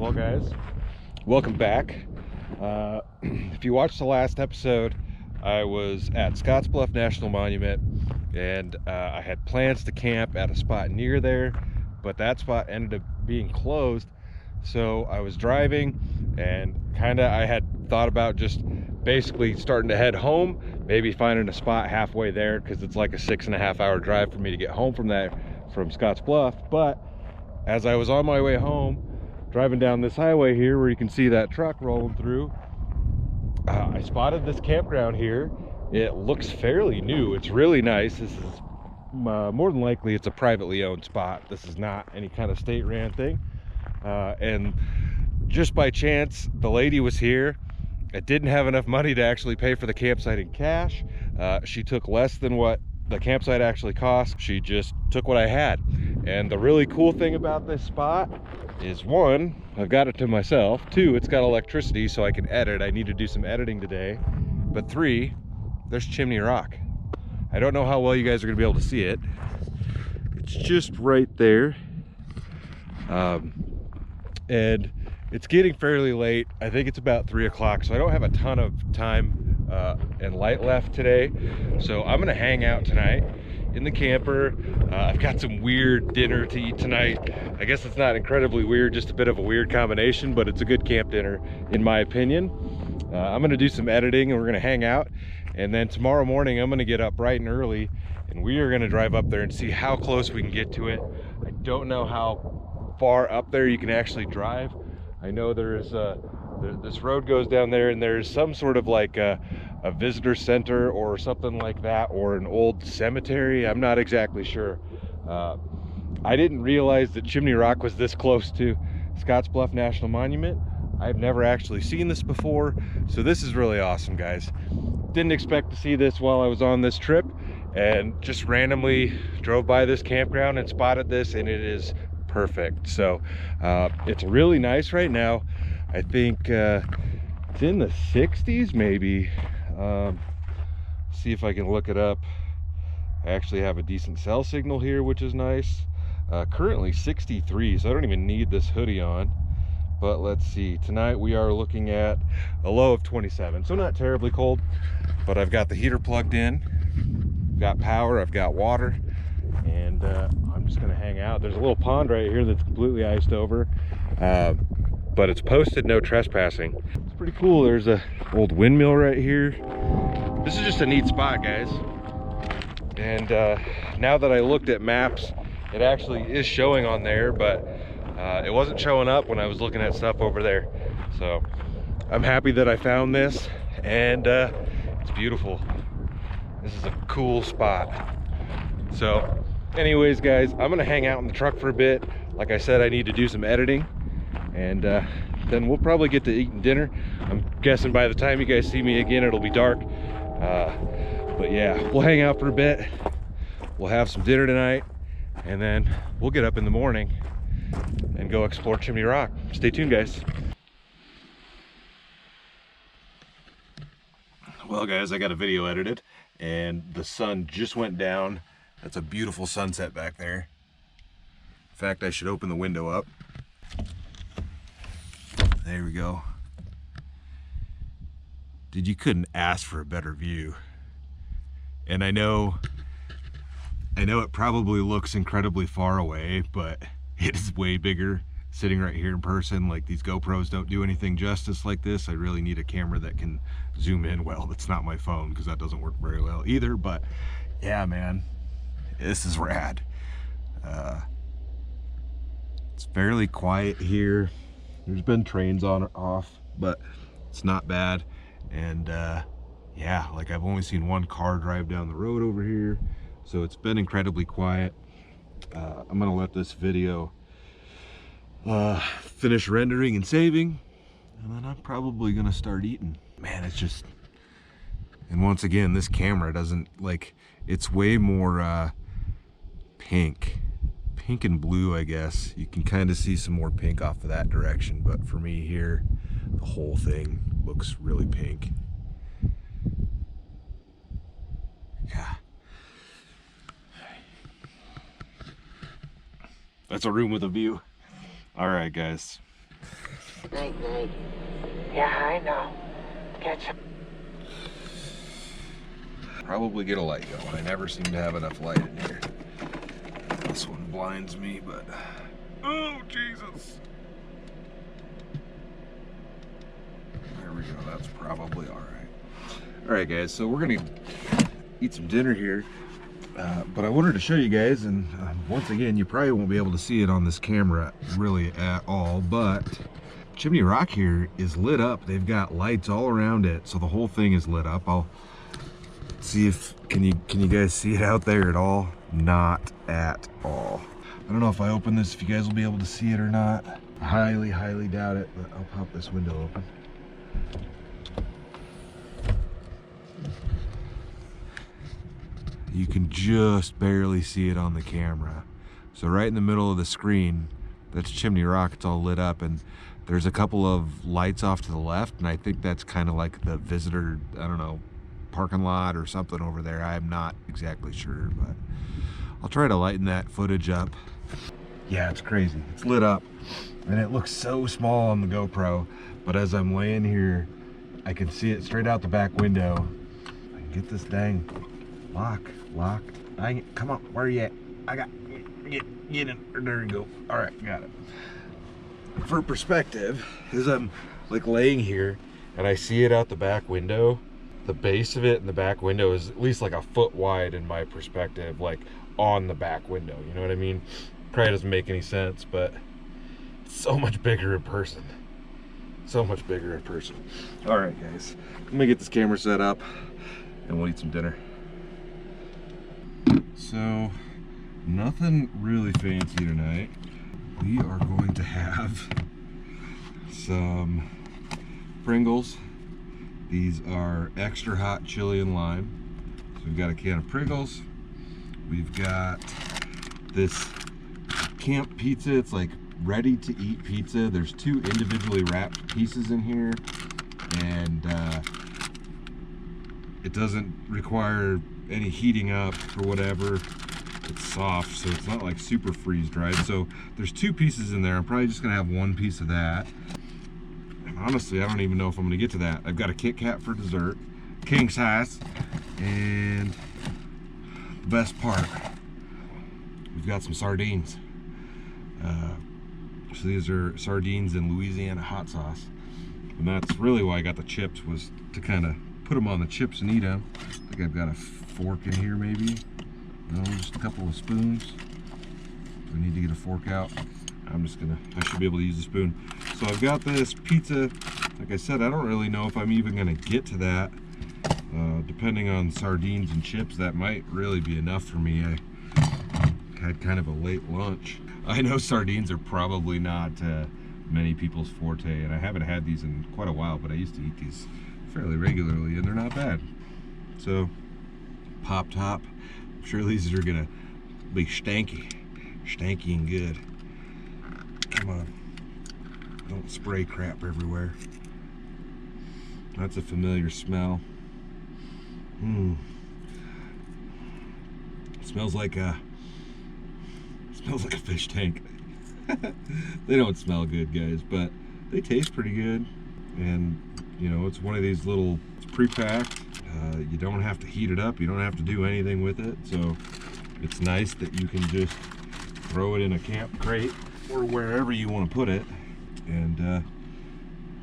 Well guys, welcome back. If you watched the last episode, I was at Scottsbluff National Monument, and I had plans to camp at a spot near there, but that spot ended up being closed. So I was driving, and I had thought about just basically starting to head home, maybe finding a spot halfway there, because it's like a 6.5 hour drive for me to get home from Scottsbluff. But as I was on my way home, driving down this highway here where you can see that truck rolling through, I spotted this campground here. It looks fairly new. It's really nice. This is more than likely it's a privately owned spot. This is not any kind of state ran thing. And just by chance, the lady was here. I didn't have enough money to actually pay for the campsite in cash. She took less than what the campsite actually cost. She just took what I had. And the really cool thing about this spot is, one, I've got it to myself. Two, it's got electricity so I can edit. I need to do some editing today. But three, there's Chimney Rock. I don't know how well you guys are gonna be able to see it. It's just right there. And it's getting fairly late. I think it's about 3 o'clock, so I don't have a ton of time and light left today. So I'm gonna hang out tonight in the camper. I've got some weird dinner to eat tonight. I guess it's not incredibly weird, just a bit of a weird combination, but it's a good camp dinner in my opinion. I'm gonna do some editing and we're gonna hang out, and then tomorrow morning I'm gonna get up bright and early and we are gonna drive up there and see how close we can get to it. I don't know how far up there you can actually drive. I know there's this road goes down there, and there's some sort of like a visitor center or something like that, or an old cemetery. I'm not exactly sure. I didn't realize that Chimney Rock was this close to Scottsbluff National Monument. I've never actually seen this before, so this is really awesome, guys. Didn't expect to see this while I was on this trip, and just randomly drove by this campground and spotted this, and it is perfect. So it's really nice right now. I think it's in the 60s maybe. See if I can look it up. I actually have a decent cell signal here, which is nice. Currently 63, so I don't even need this hoodie on. But let's see, tonight we are looking at a low of 27, so not terribly cold, but I've got the heater plugged in, I've got power, I've got water, and I'm just gonna hang out. There's a little pond right here that's completely iced over, but it's posted no trespassing. It's pretty cool. There's a old windmill right here. This is just a neat spot, guys. And now that I looked at maps, it actually is showing on there, but it wasn't showing up when I was looking at stuff over there. So I'm happy that I found this, and it's beautiful. This is a cool spot. So anyways, guys, I'm gonna hang out in the truck for a bit. Like I said, I need to do some editing, and then we'll probably get to eating dinner. I'm guessing by the time you guys see me again, it'll be dark. But yeah, we'll hang out for a bit. We'll have some dinner tonight, and then we'll get up in the morning and go explore Chimney Rock. Stay tuned, guys. Well, guys, I got a video edited, and the sun just went down. That's a beautiful sunset back there. In fact, I should open the window up. There we go. Dude, you couldn't ask for a better view. And I know it probably looks incredibly far away, but it is way bigger sitting right here in person. Like, these GoPros don't do anything justice like this. I really need a camera that can zoom in well. That's not my phone, because that doesn't work very well either. But yeah, man, this is rad. It's fairly quiet here. There's been trains on or off, but it's not bad. And yeah, like, I've only seen one car drive down the road over here, so it's been incredibly quiet. I'm gonna let this video finish rendering and saving, and then I'm probably gonna start eating. Man, it's just, and once again, this camera doesn't, like, it's way more pink and blue, I guess. You can kind of see some more pink off of that direction, but for me here, the whole thing looks really pink. Yeah. That's a room with a view. All right, guys. Night, night. Yeah, I know. Catch him. Probably get a light going. I never seem to have enough light in here. This one blinds me, but oh Jesus! There we go. That's probably all right. All right, guys. So we're gonna eat some dinner here, but I wanted to show you guys, and once again, you probably won't be able to see it on this camera really at all, but Chimney Rock here is lit up. They've got lights all around it, so the whole thing is lit up. I'll see if can you guys see it out there at all? Not at all. I don't know if I open this if you guys will be able to see it or not. I highly doubt it, but I'll pop this window open. You can just barely see it on the camera. So right in the middle of the screen, that's Chimney Rock. It's all lit up, and there's a couple of lights off to the left, and I think that's kind of like the visitor, I don't know, parking lot or something over there. I'm not exactly sure, but I'll try to lighten that footage up. Yeah, it's crazy. It's lit up, and it looks so small on the GoPro, but as I'm laying here, I can see it straight out the back window. I can get this dang locked. Come on, where are you at? I got, get in, there you go. All right, got it. For perspective, as I'm like laying here and I see it out the back window, the base of it in the back window is at least like a foot wide in my perspective, like on the back window, you know what I mean? Probably doesn't make any sense, but it's so much bigger in person. So much bigger in person. All right, guys, let me get this camera set up and we'll eat some dinner. So, nothing really fancy tonight. We are going to have some Pringles. These are extra hot chili and lime. So we've got a can of Pringles. We've got this camp pizza. It's like ready to eat pizza. There's 2 individually wrapped pieces in here, and it doesn't require any heating up or whatever. It's soft, so it's not like super freeze dried. So there's 2 pieces in there. I'm probably just gonna have 1 piece of that. And honestly, I don't even know if I'm gonna get to that. I've got a Kit Kat for dessert, king size, and the best part, we've got some sardines. So these are sardines in Louisiana hot sauce, and that's really why I got the chips, was to kind of put them on the chips and eat them. I think I've got a fork in here, maybe. No, just a couple of spoons. I need to get a fork out. I should be able to use a spoon. So I've got this pizza. Like I said, I don't really know if I'm even gonna get to that. Depending on sardines and chips, that might really be enough for me. I had kind of a late lunch. I know sardines are probably not many people's forte, and I haven't had these in quite a while, but I used to eat these fairly regularly, and they're not bad. So, pop top. I'm sure these are gonna be stanky and good. Come on, don't spray crap everywhere. That's a familiar smell. It smells like a fish tank. They don't smell good, guys, but they taste pretty good. And you know, it's one of these little, it's pre-packed. You don't have to heat it up. You don't have to do anything with it. So it's nice that you can just throw it in a camp crate or wherever you want to put it, and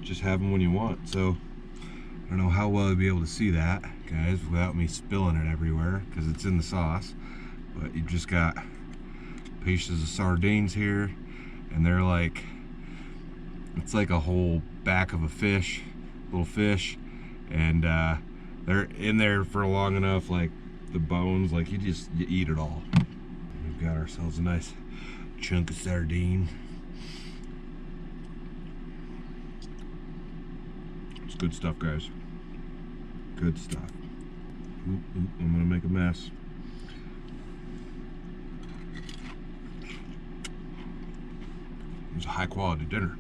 just have them when you want. So I don't know how well you'll be able to see that, guys, without me spilling it everywhere, because it's in the sauce. But you just got pieces of sardines here, and they're like, it's like a whole back of a fish, little fish, and they're in there for long enough, like the bones, like you eat it all. We've got ourselves a nice chunk of sardine. It's good stuff, guys. Good stuff. Oop, I'm gonna make a mess. It's a high quality dinner.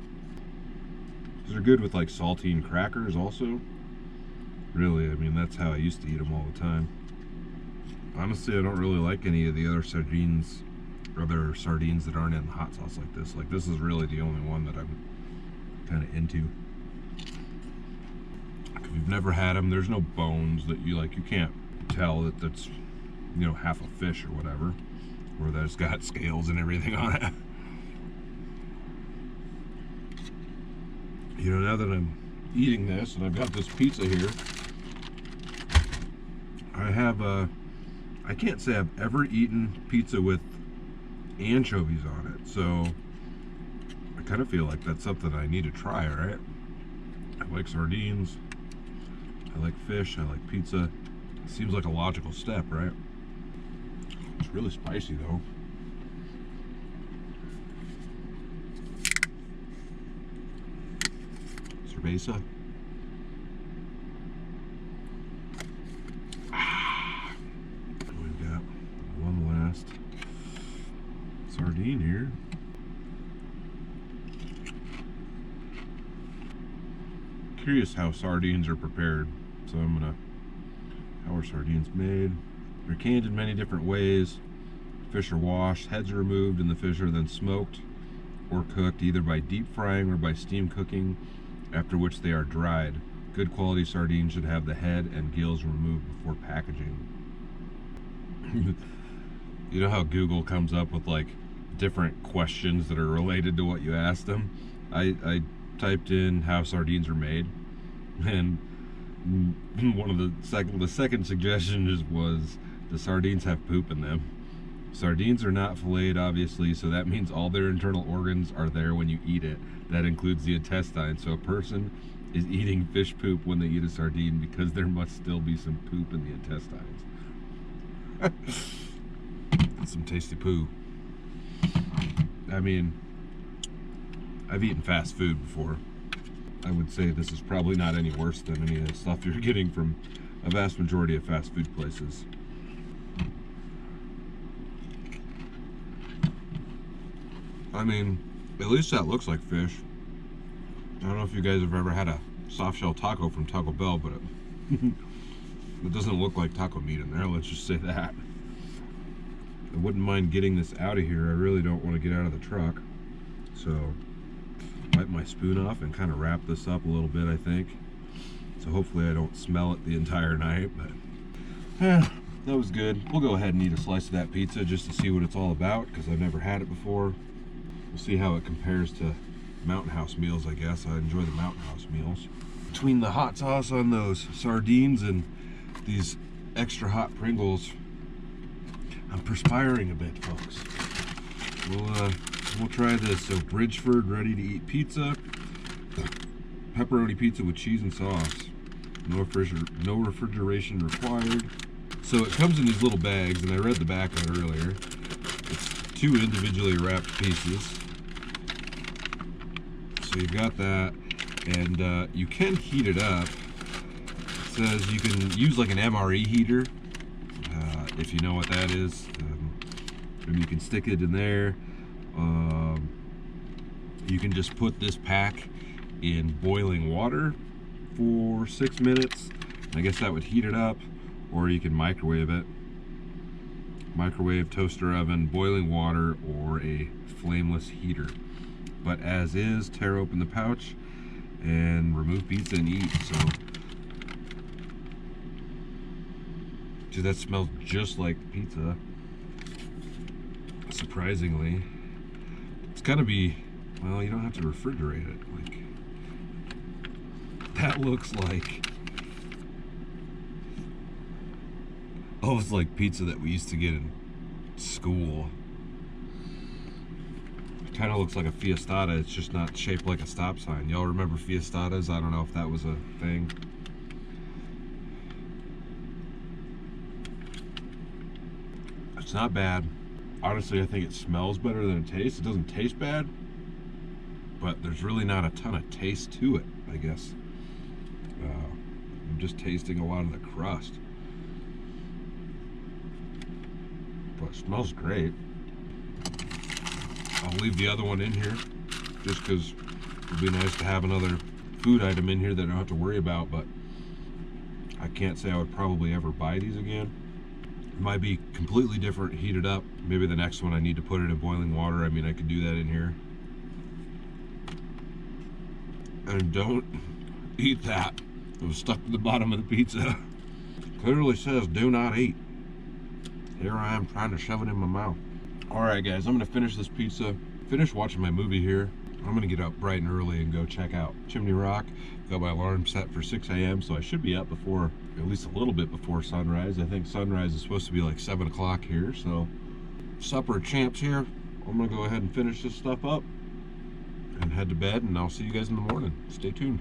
These are good with like saltine crackers also. Really, I mean, that's how I used to eat them all the time. Honestly, I don't really like any of the other sardines that aren't in hot sauce like this. Like, this is really the only one that I'm kind of into. If you've never had them, there's no bones that you can't tell that that's, you know, half a fish or whatever, or that it's got scales and everything on it. You know, now that I'm eating this and I've got this pizza here, I can't say I've ever eaten pizza with anchovies on it, so I kind of feel like that's something I need to try, right? I like sardines, I like fish, I like pizza. It seems like a logical step, right? It's really spicy though. Cerveza. We've got one last sardine here. Curious how sardines are prepared, so how are sardines made? They're canned in many different ways. Fish are washed, heads are removed, and the fish are then smoked or cooked either by deep frying or by steam cooking, after which they are dried. Good quality sardines should have the head and gills removed before packaging. You know how Google comes up with like different questions that are related to what you asked them? I typed in how sardines are made, and the second suggestion was the sardines have poop in them. Sardines are not filleted, obviously, so that means all their internal organs are there when you eat it. That includes the intestine. So a person is eating fish poop when they eat a sardine because there must still be some poop in the intestines. That's some tasty poo. I mean, I've eaten fast food before. I would say this is probably not any worse than any of the stuff you're getting from a vast majority of fast food places. I mean, at least that looks like fish. I don't know if you guys have ever had a soft shell taco from Taco Bell, but it doesn't look like taco meat in there, let's just say that. I wouldn't mind getting this out of here. I really don't want to get out of the truck. So, wipe my spoon off and kind of wrap this up a little bit, I think. So hopefully I don't smell it the entire night, but that was good. We'll go ahead and eat a slice of that pizza just to see what it's all about, because I've never had it before. We'll see how it compares to Mountain House meals, I guess. I enjoy the Mountain House meals. Between the hot sauce on those sardines and these extra hot Pringles, I'm perspiring a bit, folks. We'll try this. So Bridgeford ready to eat pizza. Pepperoni pizza with cheese and sauce. No refrigeration required. So it comes in these little bags, and I read the back of it earlier. It's 2 individually wrapped pieces. So you've got that, and you can heat it up. It says you can use like an MRE heater, if you know what that is. Maybe you can stick it in there. You can just put this pack in boiling water for 6 minutes. I guess that would heat it up, or you can microwave it. Microwave, toaster oven, boiling water, or a flameless heater. But as is, tear open the pouch and remove pizza and eat. So, dude, that smells just like pizza. Surprisingly, it's gotta be. Well, you don't have to refrigerate it. Like, that looks like. Oh, it's like pizza that we used to get in school. It kind of looks like a fiestada. It's just not shaped like a stop sign. Y'all remember fiestadas? I don't know if that was a thing. It's not bad. Honestly, I think it smells better than it tastes. It doesn't taste bad, but there's really not a ton of taste to it, I guess. I'm just tasting a lot of the crust. But it smells great. I'll leave the other one in here just because it'd be nice to have another food item in here that I don't have to worry about, but I can't say I would probably ever buy these again. It might be completely different heated up. Maybe the next one I need to put it in boiling water. I mean, I could do that in here. And don't eat that. It was stuck to the bottom of the pizza. Clearly says do not eat. Here I am trying to shove it in my mouth. All right, guys, I'm gonna finish this pizza, finish watching my movie here. I'm gonna get up bright and early and go check out Chimney Rock. Got my alarm set for 6 a.m. so I should be up before, at least a little bit before sunrise. I think sunrise is supposed to be like 7 o'clock here, so supper champs here. I'm gonna go ahead and finish this stuff up and head to bed, and I'll see you guys in the morning. Stay tuned.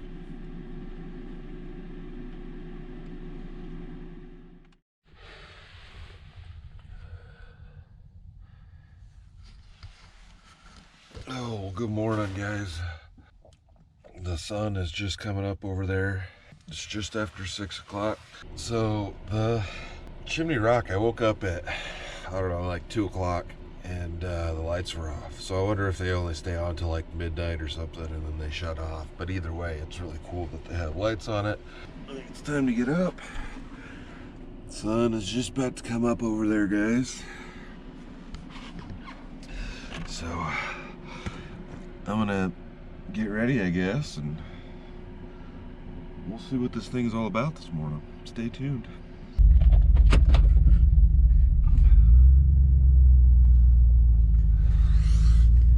Oh, good morning, guys. The sun is just coming up over there. It's just after 6 o'clock. So the Chimney Rock, I woke up at, I don't know, like 2 o'clock, and the lights were off. So I wonder if they only stay on till like midnight or something, and then they shut off. But either way, it's really cool that they have lights on it. I think it's time to get up. Sun is just about to come up over there, guys. So I'm gonna get ready, I guess, and we'll see what this thing's all about this morning. Stay tuned.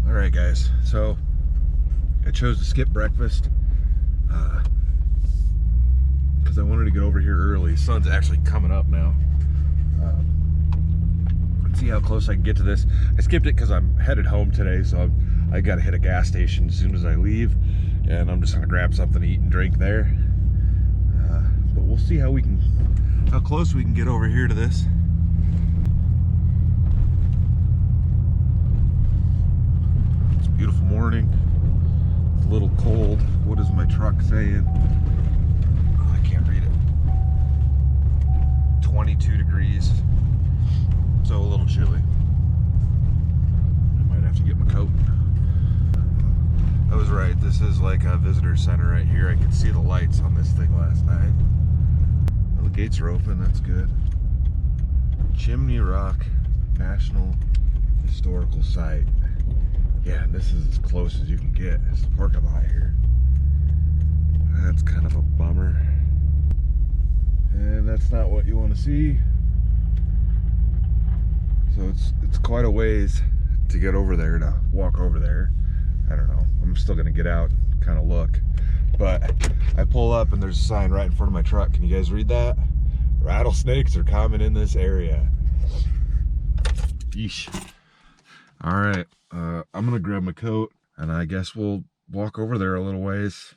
All right, guys, so I chose to skip breakfast because I wanted to get over here early. Sun's actually coming up now. Let's see how close I can get to this. I skipped it because I'm headed home today, so I got to hit a gas station as soon as I leave, and I'm just gonna grab something to eat and drink there. But we'll see how close we can get over here to this. It's a beautiful morning. It's a little cold. What is my truck saying? Oh, I can't read it. 22 degrees. So a little chilly. I might have to get my coat. I was right, this is like a visitor center right here. I could see the lights on this thing last night. Well, the gates are open, that's good. Chimney Rock National Historical Site. Yeah, this is as close as you can get. It's the parking lot here. That's kind of a bummer. And that's not what you want to see. So it's quite a ways to get over there, to walk over there. I don't know. I'm still gonna get out and kind of look. But I pull up and there's a sign right in front of my truck. Can you guys read that? Rattlesnakes are common in this area. Yeesh. All right, I'm gonna grab my coat and I guess we'll walk over there a little ways.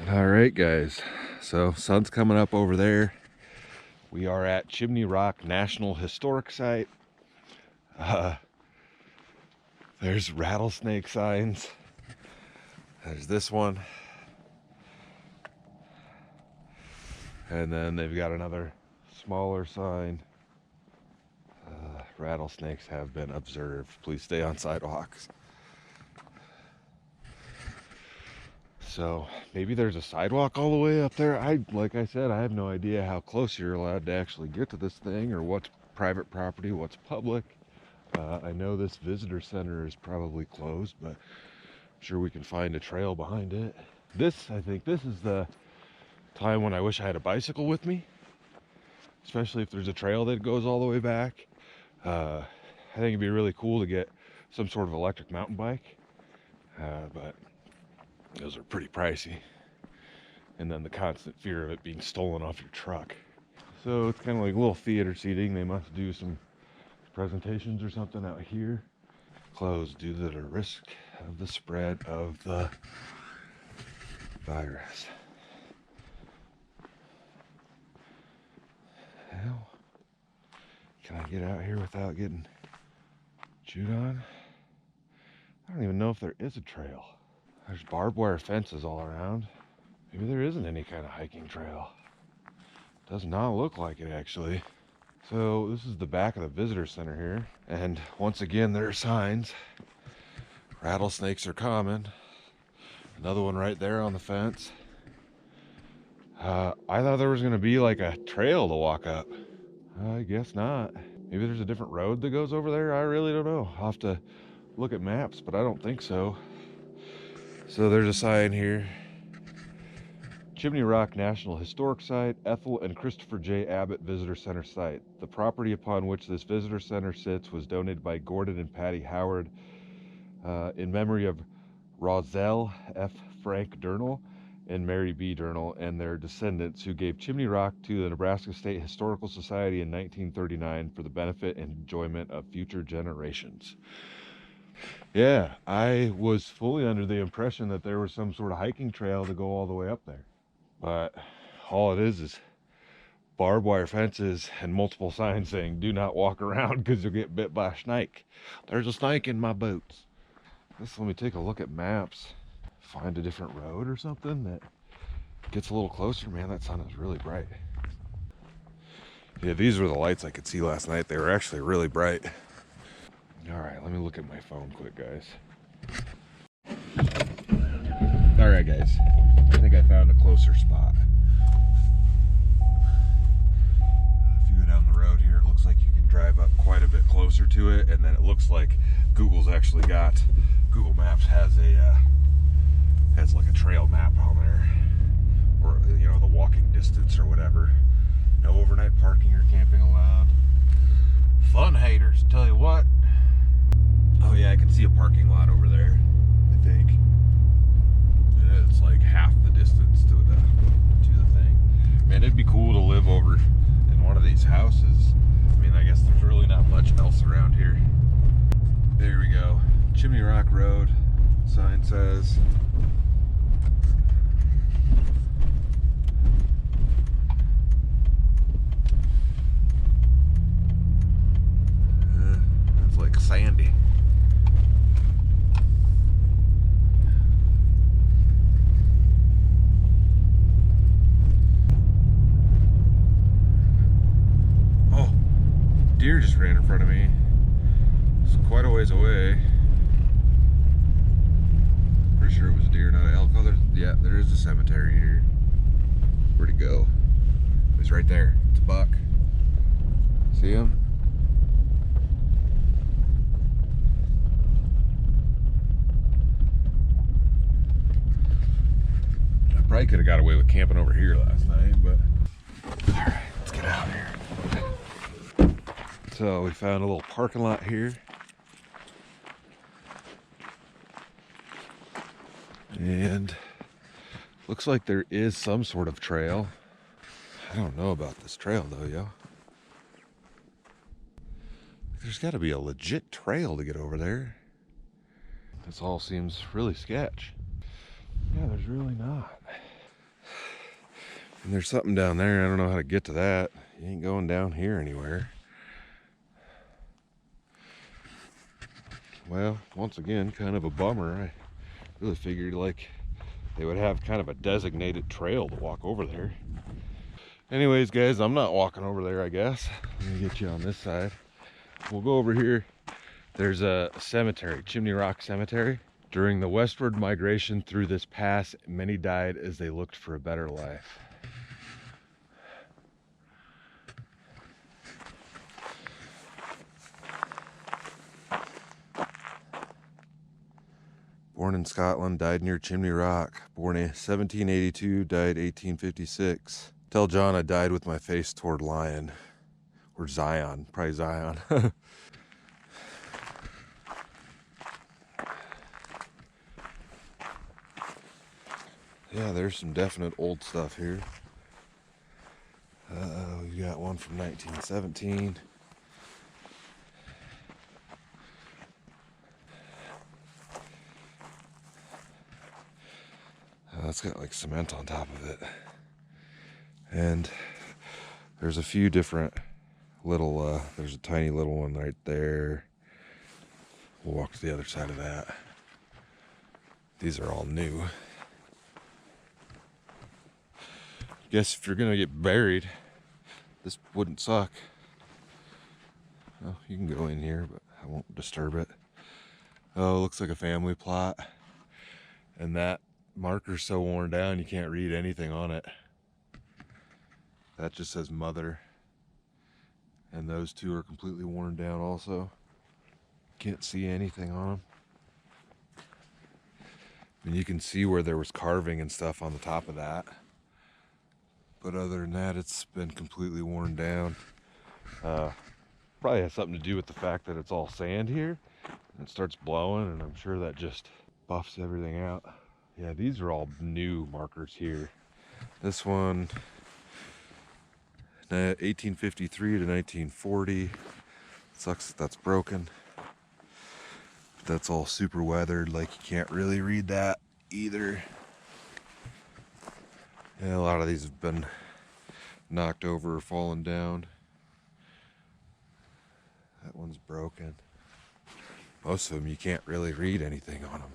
All right, guys. So sun's coming up over there. We are at Chimney Rock National Historic Site. There's rattlesnake signs. There's this one. And then they've got another smaller sign. Rattlesnakes have been observed. Please stay on sidewalks. So maybe there's a sidewalk all the way up there. Like I said, I have no idea how close you're allowed to actually get to this thing, or what's private property, what's public. I know this visitor center is probably closed, but I'm sure we can find a trail behind it. I think this is the time when I wish I had a bicycle with me, especially if there's a trail that goes all the way back. I think it'd be really cool to get some sort of electric mountain bike, but those are pretty pricey. And then the constant fear of it being stolen off your truck. So it's kind of like a little theater seating. They must do some presentations or something out here. Closed due to the risk of the spread of the virus. Hell, can I get out here without getting chewed on? I don't even know if there is a trail. There's barbed wire fences all around. Maybe there isn't any kind of hiking trail. Does not look like it, actually. So this is the back of the visitor center here. And once again, there are signs. Rattlesnakes are common. Another one right there on the fence. I thought there was gonna be like a trail to walk up. I guess not. Maybe there's a different road that goes over there. I really don't know. I'll have to look at maps, but I don't think so. So there's a sign here. Chimney Rock National Historic Site, Ethel and Christopher J. Abbott Visitor Center Site. The property upon which this visitor center sits was donated by Gordon and Patty Howard in memory of Roselle F. Frank Durnall and Mary B. Durnall and their descendants, who gave Chimney Rock to the Nebraska State Historical Society in 1939 for the benefit and enjoyment of future generations. Yeah, I was fully under the impression that there was some sort of hiking trail to go all the way up there. But all it is barbed wire fences and multiple signs saying, do not walk around because you'll get bit by a snake. There's a snake in my boots. Let me take a look at maps. Find a different road or something that gets a little closer. Man, that sun is really bright. Yeah, these were the lights I could see last night. They were actually really bright. All right, let me look at my phone quick, guys. All right, guys. I think I found a closer spot. If you go down the road here, it looks like you can drive up quite a bit closer to it, and then it looks like Google Maps has like a trail map on there, or you know, the walking distance or whatever. No overnight parking or camping allowed. Fun haters, tell you what. Oh yeah, I can see a parking lot over there, I think. It's like half the distance to the thing. Man, it'd be cool to live over in one of these houses. I mean, I guess there's really not much else around here. There we go. Chimney Rock Road, sign says. It's like sandy. Deer just ran in front of me. It's quite a ways away. Pretty sure it was a deer, not an elk. Oh, there is a cemetery here. Where'd it go? It's right there. It's a buck. See him? I probably could have got away with camping over here last night, but all right, let's get out of here. So we found a little parking lot here. And looks like there is some sort of trail. I don't know about this trail though, yo. There's got to be a legit trail to get over there. This all seems really sketch. Yeah, there's really not. And there's something down there. I don't know how to get to that. You ain't going down here anywhere. Well, once again, kind of a bummer. I really figured like they would have kind of a designated trail to walk over there. Anyways, guys, I'm not walking over there, I guess. Let me get you on this side. We'll go over here. There's a cemetery, Chimney Rock Cemetery. During the westward migration through this pass, many died as they looked for a better life. Born in Scotland, died near Chimney Rock. Born in 1782, died 1856. Tell John I died with my face toward Lion. Or Zion, probably Zion. Yeah, there's some definite old stuff here. We got one from 1917. It's got like cement on top of it. And there's a few different little, there's a tiny little one right there. We'll walk to the other side of that. These are all new. Guess if you're gonna get buried, this wouldn't suck. Well, you can go in here, but I won't disturb it. Oh, it looks like a family plot. And that marker's so worn down you can't read anything on it. That just says mother. And those two are completely worn down also. Can't see anything on them. And you can see where there was carving and stuff on the top of that. But other than that, it's been completely worn down. Probably has something to do with the fact that it's all sand here. And it starts blowing, and I'm sure that just buffs everything out. Yeah, these are all new markers here. This one, 1853 to 1940. Sucks that that's broken. But that's all super weathered, like you can't really read that either. Yeah, a lot of these have been knocked over or fallen down. That one's broken. Most of them you can't really read anything on them.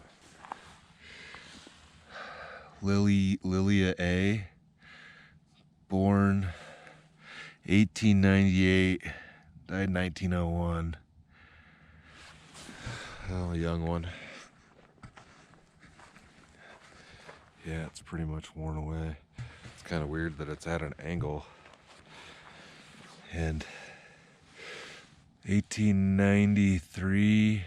Lilia A, born 1898, died 1901. Oh, a young one. Yeah, it's pretty much worn away. It's kind of weird that it's at an angle. And 1893,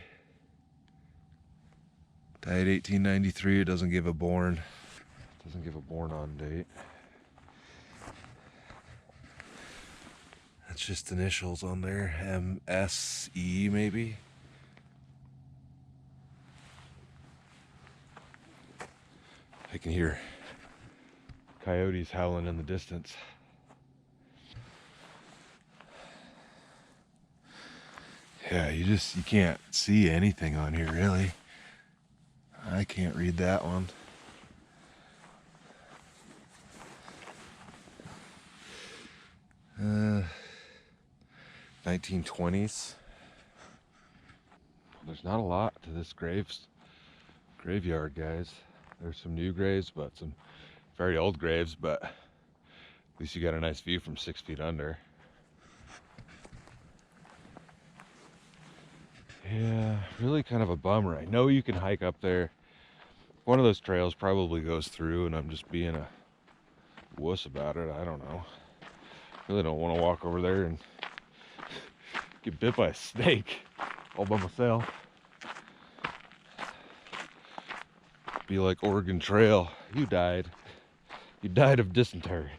died 1893. It doesn't give a born. Doesn't give a born on date. That's just initials on there. MSE maybe. I can hear coyotes howling in the distance. Yeah, you can't see anything on here really. I can't read that one. 1920s. There's not a lot to this graveyard, guys. There's some new graves, but some very old graves, but at least you got a nice view from 6 feet under. Yeah, really kind of a bummer. I know you can hike up there. One of those trails probably goes through, and I'm just being a wuss about it. I don't know. Really don't want to walk over there and get bit by a snake all by myself. Be like Oregon Trail. You died. You died of dysentery.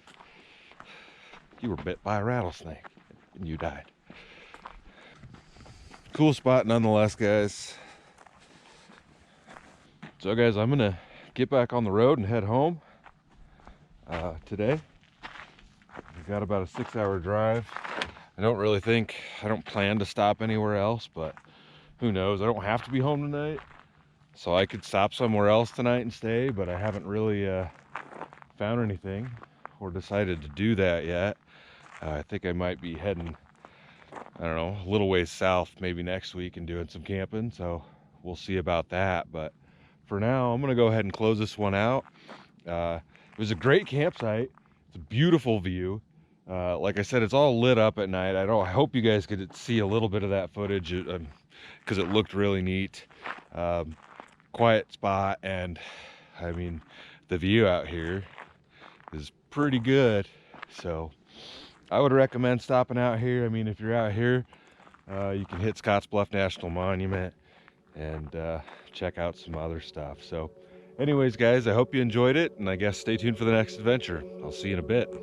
You were bit by a rattlesnake and you died. Cool spot nonetheless, guys. So guys, I'm gonna get back on the road and head home today. We've got about a 6-hour drive. I don't plan to stop anywhere else, but who knows? I don't have to be home tonight. So I could stop somewhere else tonight and stay, but I haven't really found anything or decided to do that yet. I think I might be heading, I don't know, a little ways south maybe next week and doing some camping. So we'll see about that. But for now, I'm gonna go ahead and close this one out. It was a great campsite. It's a beautiful view. Like I said, it's all lit up at night. I hope you guys could see a little bit of that footage because it looked really neat. Quiet spot, and I mean, the view out here is pretty good. So I would recommend stopping out here. I mean, if you're out here, you can hit Scottsbluff National Monument and check out some other stuff. So anyways, guys, I hope you enjoyed it, and I guess stay tuned for the next adventure. I'll see you in a bit.